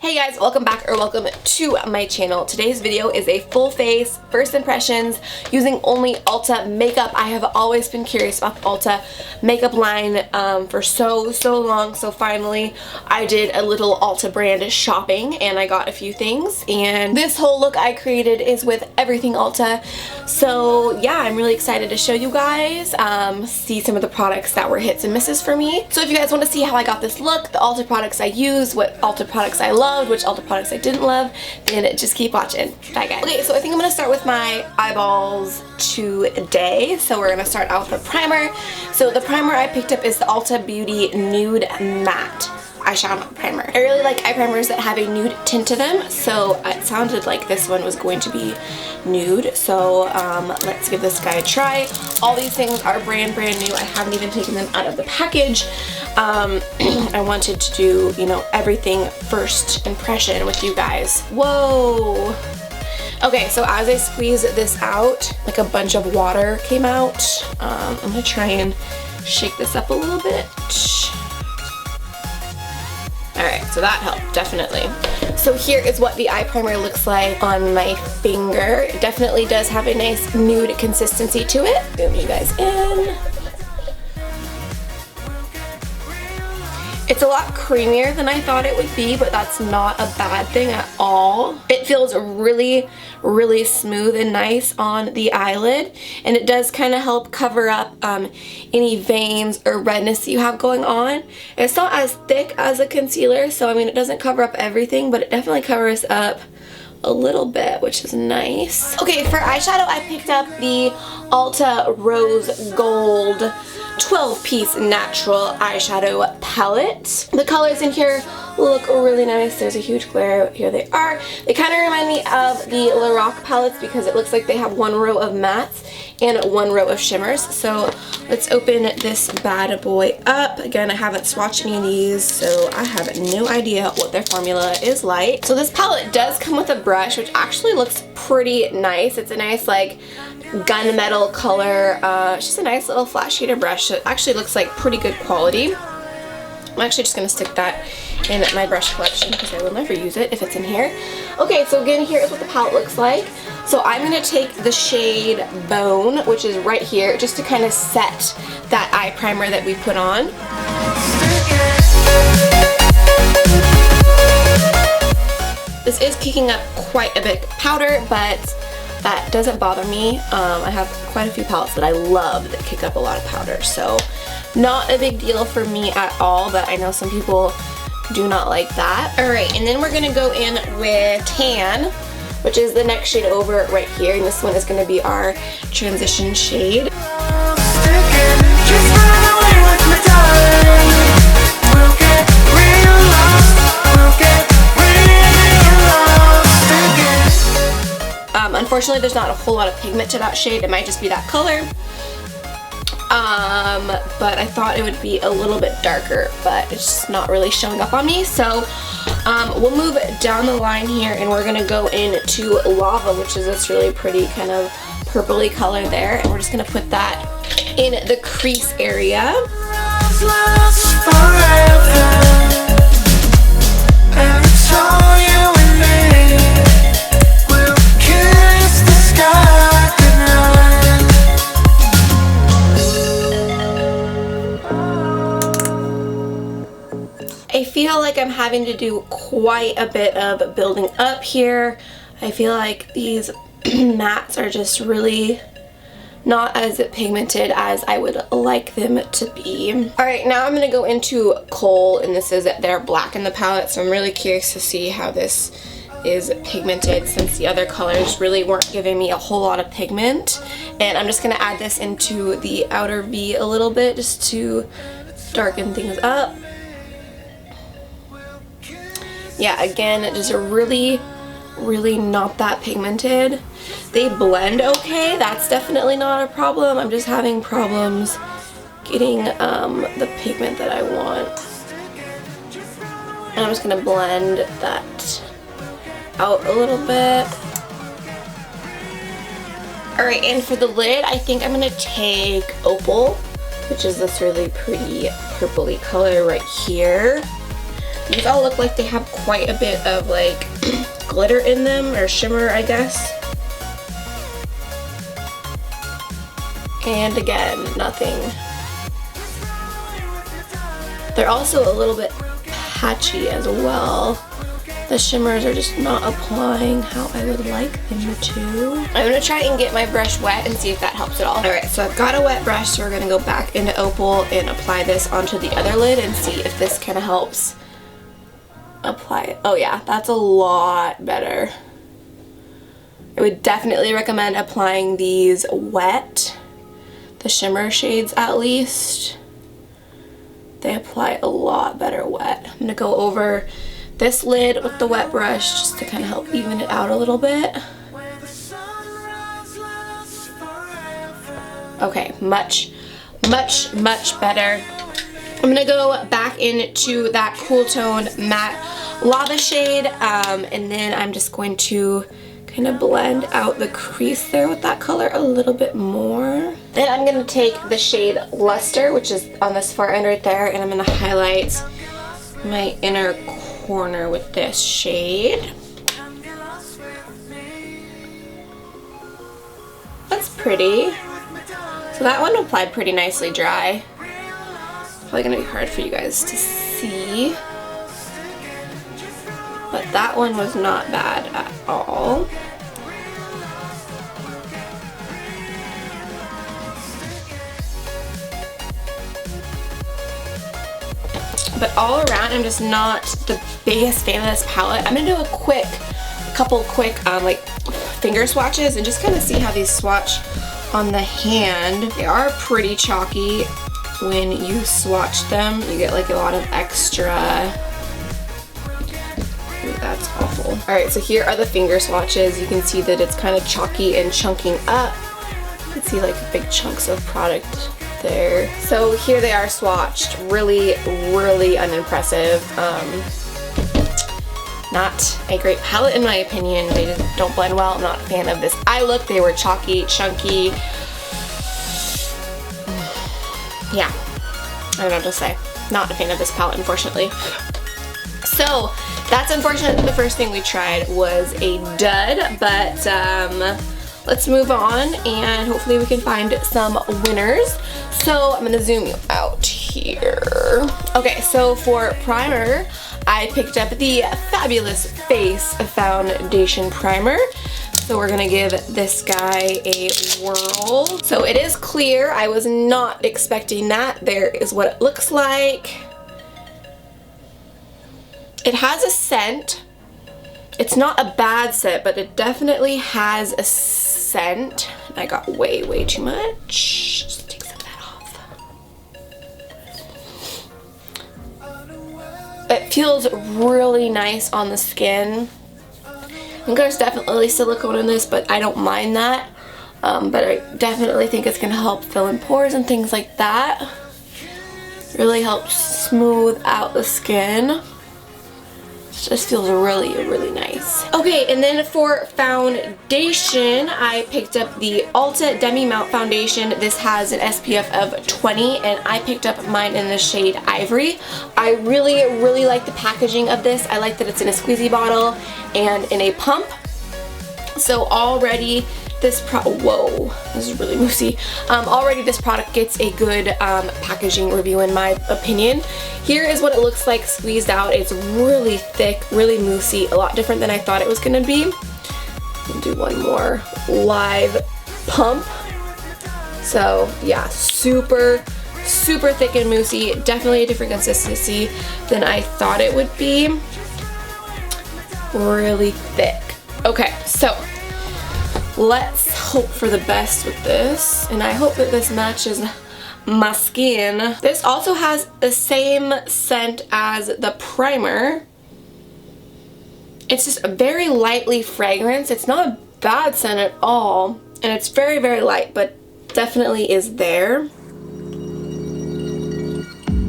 Hey guys, welcome back or welcome to my channel. Today's video is a full face first impressions using only Ulta makeup. I have always been curious about the Ulta makeup line for so long, so finally I did a little Ulta brand shopping and I got a few things, and this whole look I created is with everything Ulta. So yeah, I'm really excited to show you guys, see some of the products that were hits and misses for me. So if you guys want to see how I got this look, the Ulta products I use, what Ulta products I love, which Ulta products I didn't love, then just keep watching. Bye guys. Okay, so I think I'm gonna start with my eyeballs today. So we're gonna start out with the primer. So the primer I picked up is the Ulta Beauty Nude Matte eyeshadow primer. I really like eye primers that have a nude tint to them, so it sounded like this one was going to be nude. So let's give this guy a try. All these things are brand new. I haven't even taken them out of the package. I wanted to do, you know, everything first impression with you guys. Whoa! Okay, so as I squeeze this out, like a bunch of water came out. I'm gonna try and shake this up a little bit. Alright, so that helped, definitely. So here is what the eye primer looks like on my finger. It definitely does have a nice nude consistency to it. Zoom you guys in. It's a lot creamier than I thought it would be, but that's not a bad thing at all. It feels really smooth and nice on the eyelid, and it does kind of help cover up any veins or redness that you have going on. It's not as thick as a concealer, so I mean it doesn't cover up everything, but it definitely covers up a little bit, which is nice. Okay, for eyeshadow I picked up the Ulta Rose Gold 12-piece natural eyeshadow palette. The colors in here look really nice. There's a huge glare. Here they are. They kind of remind me of the Lorac palettes because it looks like they have one row of mattes and one row of shimmers. So let's open this bad boy up. Again, I haven't swatched any of these, so I have no idea what their formula is like. So this palette does come with a brush, which actually looks pretty nice. It's a nice like gunmetal color. It's just a nice little flat shader brush. So it actually looks like pretty good quality. I'm actually just going to stick that in my brush collection because I will never use it if it's in here. Okay, so again, here is what the palette looks like. So I'm going to take the shade Bone, which is right here, just to kind of set that eye primer that we put on. This is kicking up quite a bit powder, but that doesn't bother me. I have quite a few palettes that I love that kick up a lot of powder, so not a big deal for me at all, but I know some people do not like that. Alright, and then we're going to go in with Tan, which is the next shade over right here, and this one is going to be our transition shade. Unfortunately, there's not a whole lot of pigment to that shade. It might just be that color. But I thought it would be a little bit darker, but it's just not really showing up on me. So we'll move down the line here, and we're gonna go into Lava, which is this really pretty kind of purpley color there, and we're just gonna put that in the crease area. I feel like I'm having to do quite a bit of building up here. I feel like these mattes are just really not as pigmented as I would like them to be. Alright, now I'm going to go into Coal, and this is their black in the palette, so I'm really curious to see how this is pigmented since the other colors really weren't giving me a whole lot of pigment. And I'm just going to add this into the outer V a little bit just to darken things up. Yeah, again, just really not that pigmented. They blend okay, that's definitely not a problem. I'm just having problems getting the pigment that I want. And I'm just gonna blend that out a little bit. Alright, and for the lid, I think I'm gonna take Opal, which is this really pretty purpley color right here. These all look like they have quite a bit of like glitter in them, or shimmer, I guess. And again, nothing. They're also a little bit patchy as well. The shimmers are just not applying how I would like them to. I'm gonna try and get my brush wet and see if that helps at all. Alright, so I've got a wet brush, so we're gonna go back into Opal and apply this onto the other lid and see if this kind of helps apply it. Oh yeah, that's a lot better. I would definitely recommend applying these wet, the shimmer shades at least. They apply a lot better wet. I'm gonna go over this lid with the wet brush just to kind of help even it out a little bit. Okay, much better. I'm gonna go back into that cool tone matte lava shade, and then I'm just going to kind of blend out the crease there with that color a little bit more. Then I'm gonna take the shade Luster, which is on this far end right there, and I'm gonna highlight my inner corner with this shade. That's pretty. So that one applied pretty nicely dry. Probably gonna be hard for you guys to see, but that one was not bad at all. But all around, I'm just not the biggest fan of this palette. I'm gonna do a couple quick like finger swatches and just kind of see how these swatch on the hand. They are pretty chalky when you swatch them. You get like a lot of extra. Ooh, that's awful. All right, so here are the finger swatches. You can see that it's kind of chalky and chunking up. You can see like big chunks of product there. So here they are swatched. Really unimpressive. Not a great palette in my opinion. They just don't blend well. I'm not a fan of this eye look. They were chalky, chunky. Yeah, I don't know what to say. Not a fan of this palette, unfortunately. So that's unfortunate that the first thing we tried was a dud, but let's move on and hopefully we can find some winners. So I'm gonna zoom you out here. Okay, so for primer, I picked up the Fabulous Face Foundation Primer. So we're gonna give this guy a whirl. So it is clear. I was not expecting that. There is what it looks like. It has a scent. It's not a bad scent, but it definitely has a scent. I got way too much. Just take some of that off. It feels really nice on the skin. I think there's definitely silicone in this, but I don't mind that. But I definitely think it's gonna help fill in pores and things like that. Really helps smooth out the skin. Just feels really nice. Okay, and then for foundation, I picked up the Ulta Demi Mount Foundation. This has an SPF of 20, and I picked up mine in the shade Ivory. I really like the packaging of this. I like that it's in a squeezy bottle and in a pump. So already this whoa, this is really moussey. Already this product gets a good packaging review in my opinion. Here is what it looks like squeezed out. It's really thick, really moussey, a lot different than I thought it was gonna be. I'll do one more live pump. So yeah, super thick and moussey. Definitely a different consistency than I thought it would be. Really thick. Okay, so let's hope for the best with this, and I hope that this matches my skin. This also has the same scent as the primer. It's just a very lightly fragrance. It's not a bad scent at all, and it's very light, but definitely is there.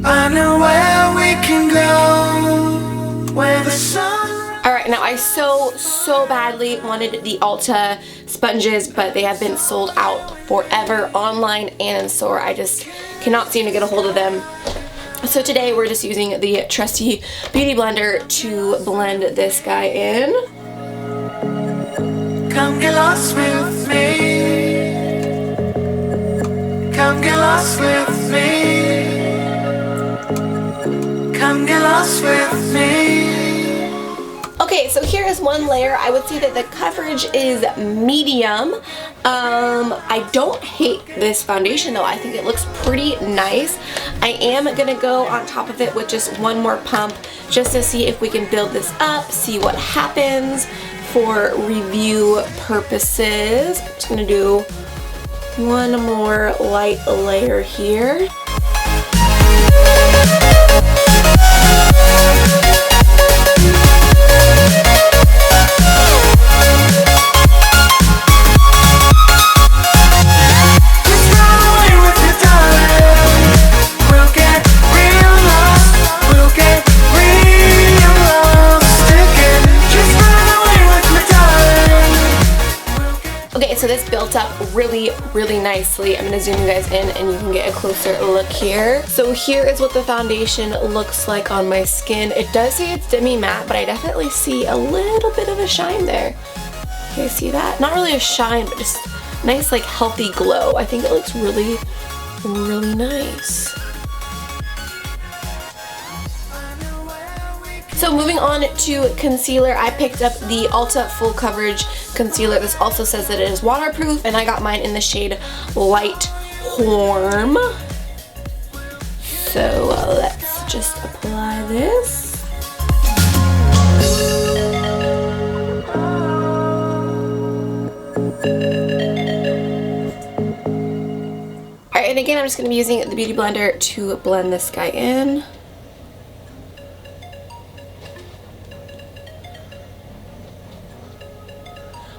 I know where we can go, where the sun. Alright, now I so badly wanted the Ulta sponges, but they have been sold out forever online and in store. I just cannot seem to get a hold of them. So today we're just using the trusty beauty blender to blend this guy in. Come get lost with me. Come get lost with me. Come get lost with me. Okay, so here is one layer. I would say that the coverage is medium. I don't hate this foundation though. I think it looks pretty nice. I am gonna go on top of it with just one more pump just to see if we can build this up, see what happens for review purposes. I'm just gonna do one more light layer here. So this built up really nicely. I'm going to zoom you guys in and you can get a closer look here. So here is what the foundation looks like on my skin. It does say it's demi matte, but I definitely see a little bit of a shine there. You guys see that? Not really a shine, but just nice like healthy glow. I think it looks really nice. So moving on to concealer, I picked up the Ulta Full Coverage Concealer. This also says that it is waterproof, and I got mine in the shade Light Warm. So let's just apply this. Alright, and again, I'm just going to be using the Beauty Blender to blend this guy in.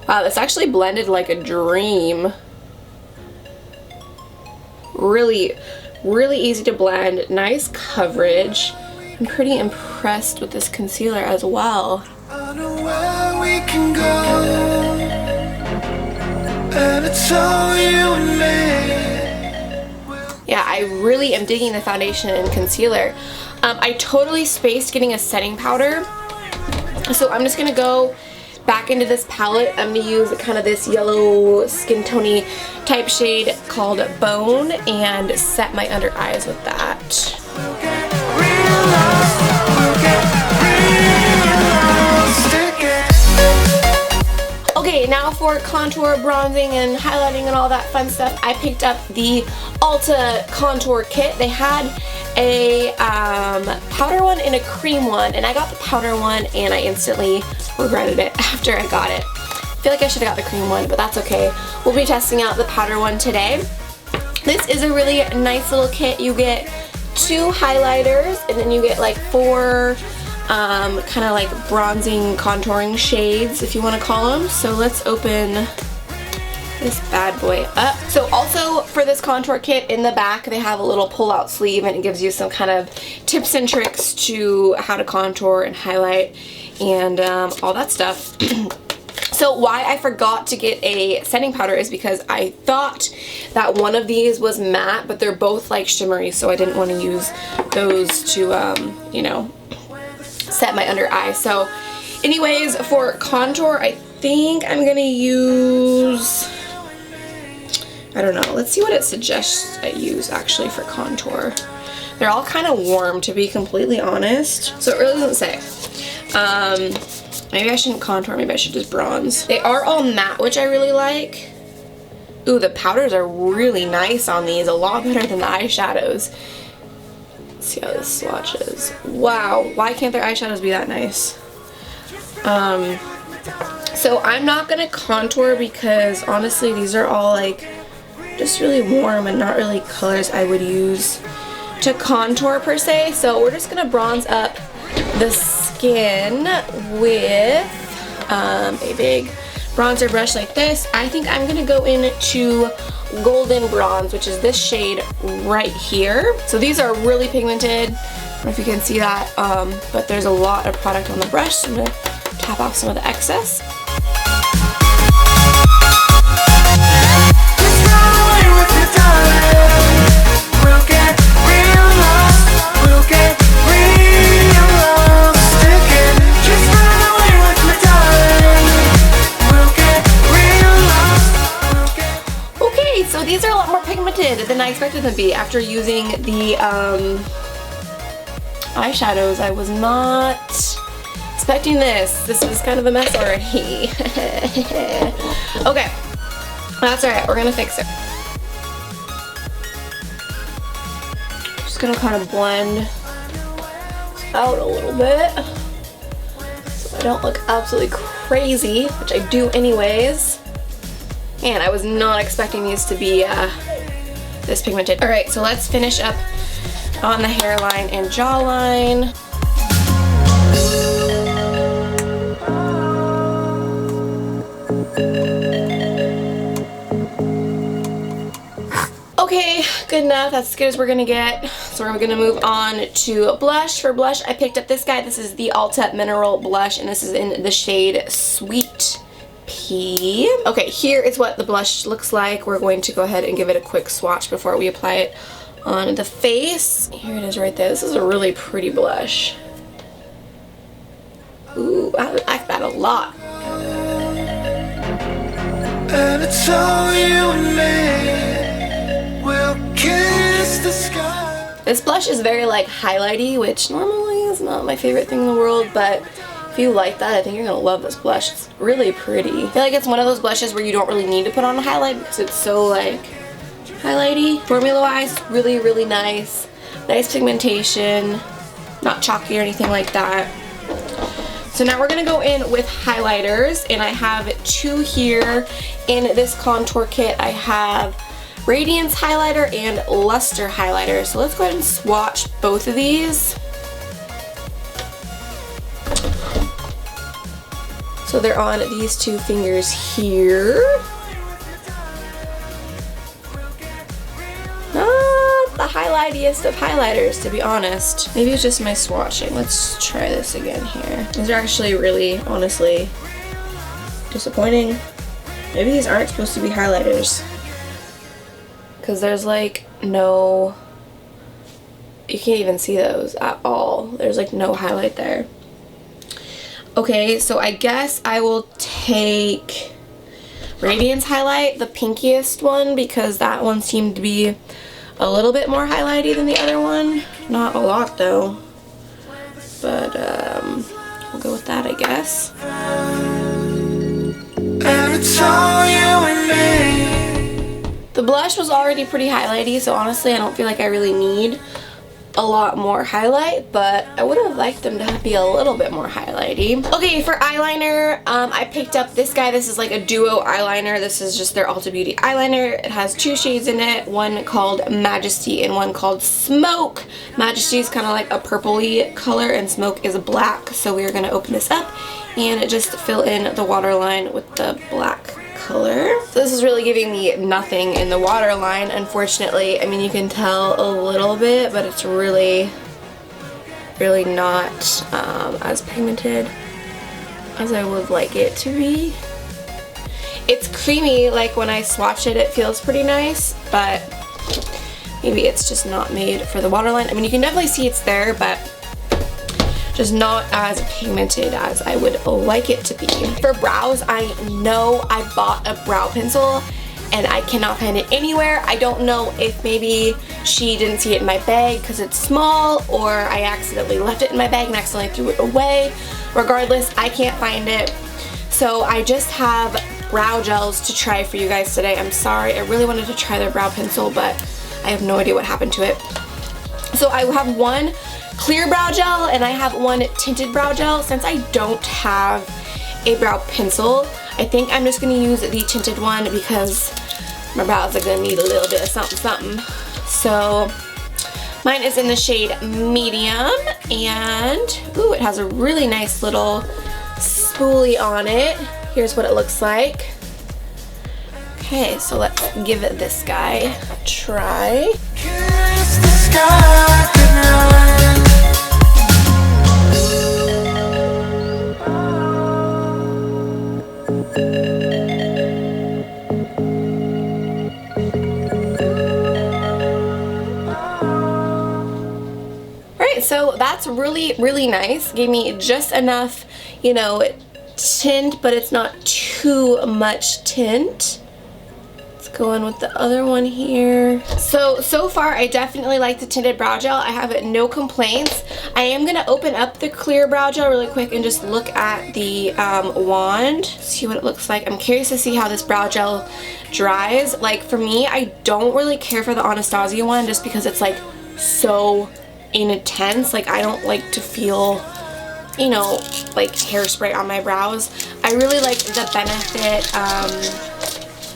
Wow, this actually blended like a dream. Really easy to blend, nice coverage. I'm pretty impressed with this concealer as well. I know where we can go, and it's all you and me. Yeah, I really am digging the foundation and concealer. I totally spaced getting a setting powder, so I'm just gonna go back into this palette. I'm going to use kind of this yellow skin tony type shade called Bone and set my under eyes with that. Okay, now for contour, bronzing, and highlighting and all that fun stuff, I picked up the Ulta contour kit. They had a powder one and a cream one, and I got the powder one and I instantly regretted it after I got it. I feel like I should have got the cream one, but that's okay. We'll be testing out the powder one today. This is a really nice little kit. You get 2 highlighters, and then you get like 4 kind of like bronzing contouring shades, if you want to call them. So let's open this bad boy up. So also for this contour kit, in the back they have a little pull-out sleeve, and it gives you some kind of tips and tricks to how to contour and highlight and all that stuff. So why I forgot to get a setting powder is because I thought that one of these was matte, but they're both like shimmery, so I didn't want to use those to you know, set my under eye. So anyways, for contour, I think I'm gonna use, I don't know, let's see what it suggests I use actually for contour. They're all kind of warm, to be completely honest, so it really doesn't say. Maybe I shouldn't contour, maybe I should just bronze. They are all matte, which I really like. Ooh, the powders are really nice on these, a lot better than the eyeshadows. Let's see how this swatches. Wow, why can't their eyeshadows be that nice? So I'm not gonna contour because honestly these are all like just really warm and not really colors I would use to contour per se. So we're just gonna bronze up the skin with a big bronzer brush like this. I think I'm gonna go into Golden Bronze, which is this shade right here. So these are really pigmented. I don't know if you can see that, but there's a lot of product on the brush, so I'm gonna tap off some of the excess. We'll get real lost. We'll pigmented than I expected them to be after using the eyeshadows. I was not expecting this. This is kind of a mess already. Okay, that's alright. We're gonna fix it. Just gonna kind of blend this out a little bit so I don't look absolutely crazy, which I do anyways. And I was not expecting these to be this pigmented. Alright, so let's finish up on the hairline and jawline. Okay, good enough. That's as good as we're gonna get. So we're gonna move on to blush. For blush, I picked up this guy. This is the Ulta Mineral Blush, and this is in the shade Sweet Pea. Okay, here is what the blush looks like. We're going to go ahead and give it a quick swatch before we apply it on the face. Here it is right there. This is a really pretty blush. Ooh, I like that a lot. And it's all you and me. We'll kiss the sky. This blush is very like highlighty, which normally is not my favorite thing in the world, but if you like that, I think you're gonna love this blush. It's really pretty. I feel like it's one of those blushes where you don't really need to put on a highlight because it's so like highlighty. Formula wise, really, really nice. Nice pigmentation, not chalky or anything like that. So now we're gonna go in with highlighters, and I have two here in this contour kit. I have Radiance highlighter and Luster highlighter. So let's go ahead and swatch both of these. So they're on these two fingers here. Not the highlightiest of highlighters, to be honest. Maybe it's just my swatching. Let's try this again here. These are actually really, honestly, disappointing. Maybe these aren't supposed to be highlighters, because there's like no, you can't even see those at all. There's like no highlight there. Okay, so I guess I will take Radiance highlight, the pinkiest one, because that one seemed to be a little bit more highlighty than the other one. Not a lot though, but we'll go with that, I guess. And it's all you and me. The blush was already pretty highlighty, so honestly I don't feel like I really need a lot more highlight, but I would have liked them to be a little bit more highlighty. Okay, for eyeliner, I picked up this guy. This is like a duo eyeliner. This is just their Ulta Beauty eyeliner. It has two shades in it, one called Majesty and one called Smoke. Majesty is kind of like a purpley color and Smoke is black, so we are going to open this up and just fill in the waterline with the black color. So this is really giving me nothing in the waterline, unfortunately. I mean, you can tell a little bit, but it's really not as pigmented as I would like it to be. It's creamy, like when I swatch it, it feels pretty nice, but maybe it's just not made for the waterline. I mean, you can definitely see it's there, but just not as pigmented as I would like it to be. For brows, I know I bought a brow pencil and I cannot find it anywhere. I don't know if maybe she didn't see it in my bag because it's small, or I accidentally left it in my bag and accidentally threw it away. Regardless, I can't find it. So I just have brow gels to try for you guys today. I'm sorry, I really wanted to try their brow pencil, but I have no idea what happened to it. So I have one clear brow gel and I have one tinted brow gel. Since I don't have a brow pencil, I think I'm just going to use the tinted one because my brows are going to need a little bit of something. So mine is in the shade Medium, and ooh, it has a really nice little spoolie on it. Here's what it looks like. Okay, so let's give it this guy a try. Kiss the sky tonight. Alright, so that's really nice. Gave me just enough, you know, tint, but it's not too much tint. Go in with the other one here. So far I definitely like the tinted brow gel. I have no complaints. I am gonna open up the clear brow gel really quick and just look at the wand, see what it looks like. I'm curious to see how this brow gel dries. Like for me, I don't really care for the Anastasia one just because it's like so intense. Like I don't like to feel, you know, like hairspray on my brows. I really like the Benefit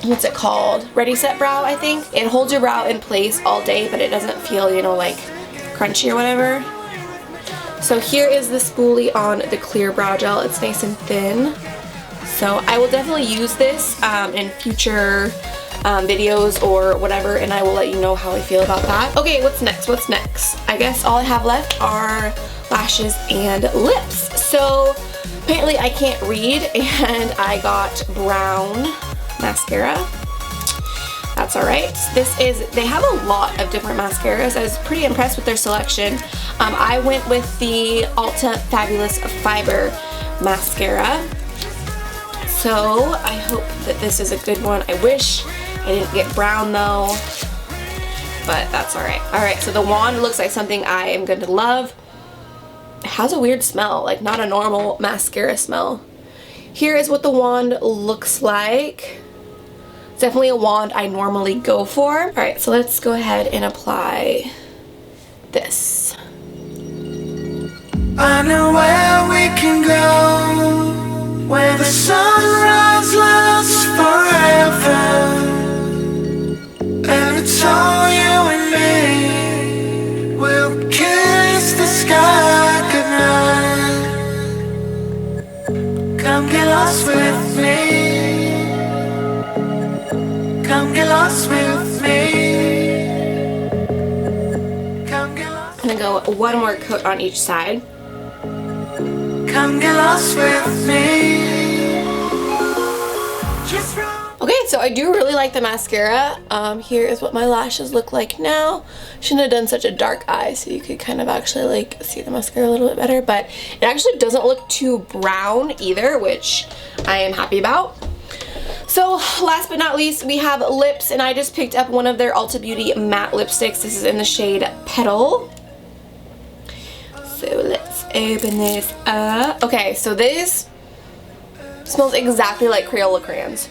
what's it called? Ready Set Brow, I think. It holds your brow in place all day, but it doesn't feel, you know, like crunchy or whatever. So here is the spoolie on the clear brow gel. It's nice and thin. So I will definitely use this in future videos or whatever, and I will let you know how I feel about that. Okay, what's next? What's next? I guess all I have left are lashes and lips. So apparently I can't read, and I got brown mascara. That's alright. They have a lot of different mascaras. I was pretty impressed with their selection. I went with the Ulta Fabulous Fiber mascara. So I hope that this is a good one. I wish I didn't get brown though, but that's alright. Alright, so the wand looks like something I am going to love. It has a weird smell, like not a normal mascara smell. Here is what the wand looks like. It's definitely a wand I normally go for. Alright, so let's go ahead and apply this. I know where we can go, where the sunrise lasts forever, and it's all you and me. We'll kiss the sky goodnight. Come get lost with me. Come get lost with me. Come get lost. I'm gonna go one more coat on each side. Come get lost with me. Just okay, so I do really like the mascara. Here is what my lashes look like now. Shouldn't have done such a dark eye so you could kind of actually like see the mascara a little bit better, but it actually doesn't look too brown either, which I am happy about. So last but not least, we have lips, and I just picked up one of their Ulta Beauty matte lipsticks. This is in the shade Petal. So let's open this up. Okay, so this smells exactly like Crayola crayons.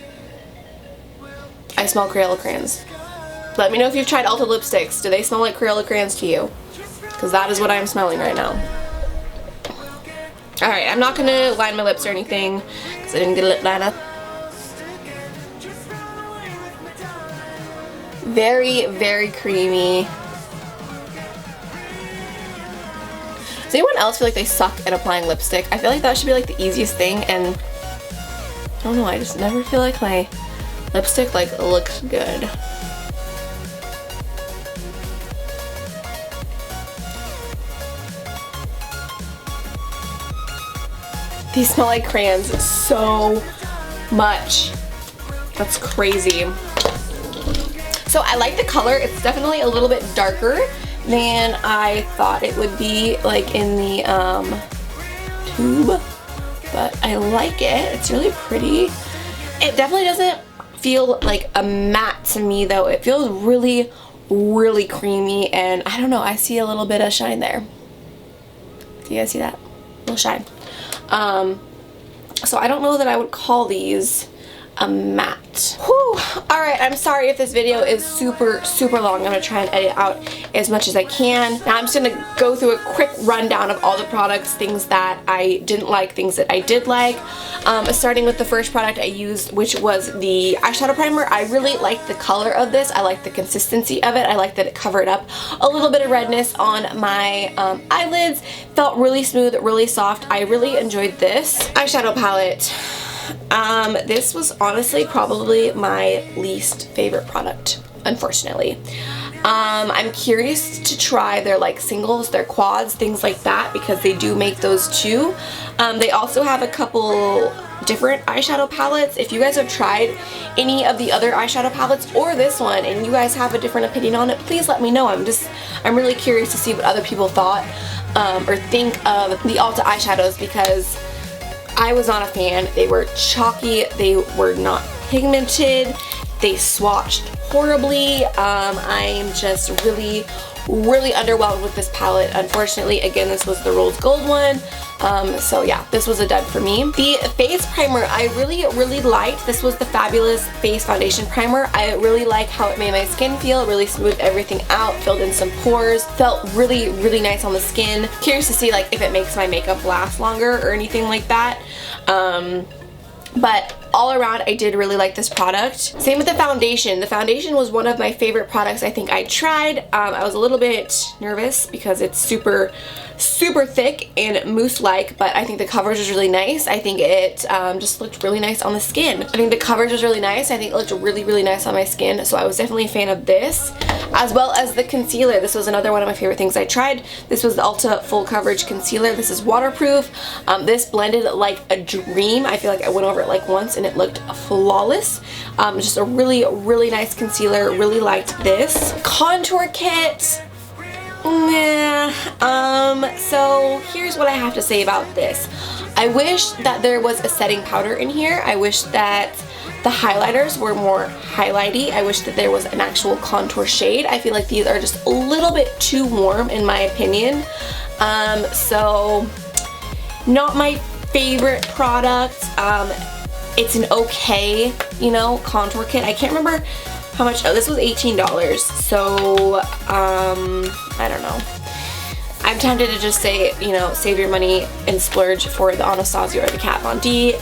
I smell Crayola crayons. Let me know if you've tried Ulta lipsticks. Do they smell like Crayola crayons to you? Because that is what I'm smelling right now. Alright, I'm not going to line my lips or anything because I didn't get a lip liner. Very, very creamy. Does anyone else feel like they suck at applying lipstick? I feel like that should be like the easiest thing, and I don't know, I just never feel like my lipstick like looks good. These smell like crayons so much. That's crazy. So I like the color. It's definitely a little bit darker than I thought it would be, like in the tube, but I like it. It's really pretty. It definitely doesn't feel like a matte to me though. It feels really, really creamy, and I don't know, I see a little bit of shine there. Do you guys see that? A little shine. So I don't know that I would call these a matte. Whew. Alright, I'm sorry if this video is super long. I'm going to try and edit out as much as I can. Now I'm just going to go through a quick rundown of all the products, things that I didn't like, things that I did like. Starting with the first product I used, which was the eyeshadow primer. I really liked the color of this. I liked the consistency of it. I liked that it covered up a little bit of redness on my eyelids. Felt really smooth, really soft. I really enjoyed this eyeshadow palette. This was honestly probably my least favorite product, unfortunately. I'm curious to try their like singles, their quads, things like that, because they do make those too. They also have a couple different eyeshadow palettes. If you guys have tried any of the other eyeshadow palettes or this one and you guys have a different opinion on it, please let me know. I'm really curious to see what other people thought or think of the Ulta eyeshadows, because I was not a fan. They were chalky, they were not pigmented, they swatched horribly. I'm just really underwhelmed with this palette. Unfortunately, again, this was the rose gold one. So yeah, this was a dud for me. The face primer I really liked. This was the Fabulous Face Foundation Primer. I really like how it made my skin feel, really smoothed everything out, filled in some pores, felt really nice on the skin. Curious to see like if it makes my makeup last longer or anything like that. But all around, I did really like this product. Same with the foundation. The foundation was one of my favorite products I think I tried. I was a little bit nervous because it's super thick and mousse-like, but I think the coverage was really nice. I think it just looked really nice on the skin. I think the coverage was really nice. I think it looked really nice on my skin, so I was definitely a fan of this, as well as the concealer. This was another one of my favorite things I tried. This was the Ulta Full Coverage Concealer. This is waterproof. This blended like a dream. I feel like I went over it like once and it looked flawless. Just a really nice concealer. Really liked this. Contour kit. Nah. So here's what I have to say about this. I wish that there was a setting powder in here. I wish that the highlighters were more highlighty. I wish that there was an actual contour shade. I feel like these are just a little bit too warm in my opinion. So not my favorite product. It's an okay, you know, contour kit. I can't remember how much. Oh, this was $18. So I don't know. I'm tempted to just say, you know, save your money and splurge for the Anastasia or the Kat Von D.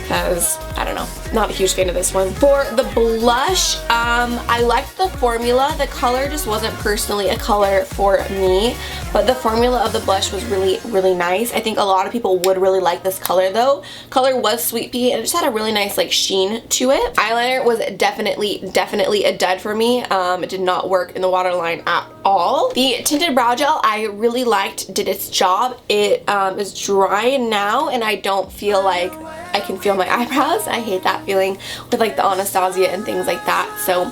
Because, I don't know, not a huge fan of this one. For the blush, I liked the formula. The color just wasn't personally a color for me, but the formula of the blush was really nice. I think a lot of people would really like this color though. Color was sweet pea and it just had a really nice like sheen to it. Eyeliner was definitely a dud for me. It did not work in the waterline at all. The tinted brow gel I really liked, did its job. It is dry now and I don't feel like I can feel my eyebrows. I hate that feeling with like the Anastasia and things like that. So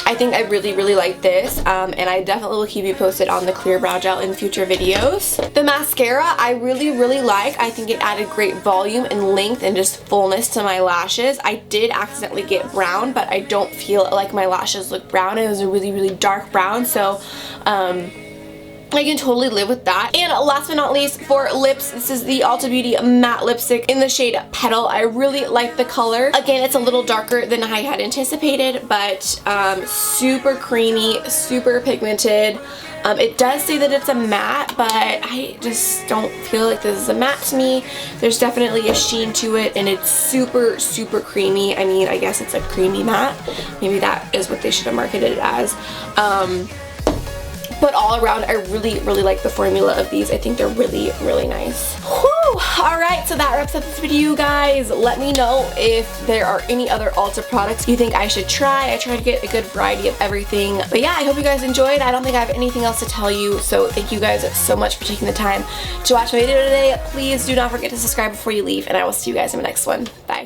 I think I really like this, and I definitely will keep you posted on the clear brow gel in future videos. The mascara I really like. I think it added great volume and length and just fullness to my lashes. I did accidentally get brown, but I don't feel like my lashes look brown. It was a really dark brown, so I can totally live with that. And last but not least, for lips, this is the Ulta Beauty matte lipstick in the shade Petal. I really like the color. Again, it's a little darker than I had anticipated, but super creamy, super pigmented. It does say that it's a matte, but I just don't feel like this is a matte to me. There's definitely a sheen to it, and it's super creamy. I mean, I guess it's a creamy matte. Maybe that is what they should have marketed it as. But all around, I really like the formula of these. I think they're really nice. Whew! Alright, so that wraps up this video, guys. Let me know if there are any other Ulta products you think I should try. I try to get a good variety of everything. But yeah, I hope you guys enjoyed. I don't think I have anything else to tell you, so thank you guys so much for taking the time to watch my video today. Please do not forget to subscribe before you leave, and I will see you guys in the next one. Bye.